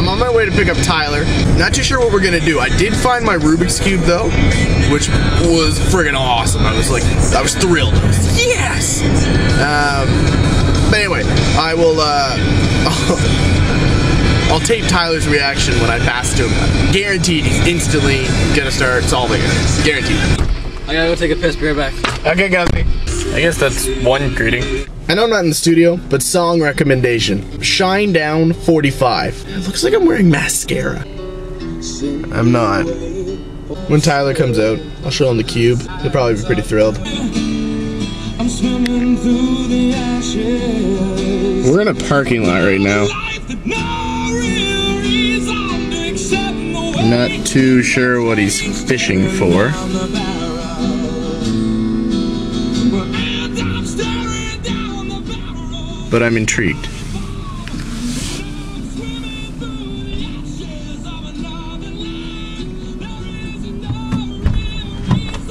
I'm on my way to pick up Tyler. Not too sure what we're gonna do. I did find my Rubik's Cube though, which was friggin' awesome. I was thrilled. Yes! But anyway, I will, I'll tape Tyler's reaction when I pass it to him. Guaranteed he's instantly gonna start solving it. Guaranteed. I gotta go take a piss, be right back. Okay, Guthrie. I guess that's one greeting. I know I'm not in the studio, but song recommendation. Shine Down 45. It looks like I'm wearing mascara. I'm not. When Tyler comes out, I'll show him the cube. He'll probably be pretty thrilled. We're in a parking lot right now. I'm not too sure what he's fishing for. But I'm intrigued.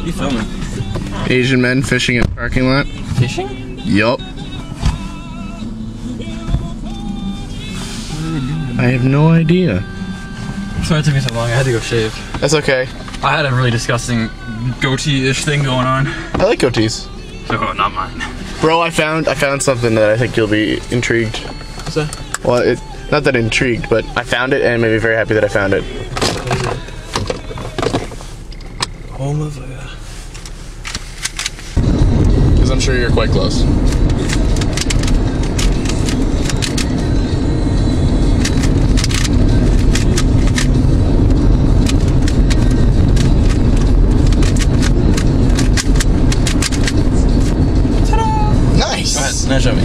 You filming? Asian men fishing in a parking lot? Fishing? Yup. I have no idea. Sorry it took me so long, I had to go shave. That's okay. I had a really disgusting goatee-ish thing going on. I like goatees. So, not mine. Bro, I found something that I think you'll be intrigued. What's that? Well, not that intrigued, but I found it and made me very happy that I found it. Oh, motherfucker. Because I'm sure you're quite close. Ta-da! Nice! Alright, now show me.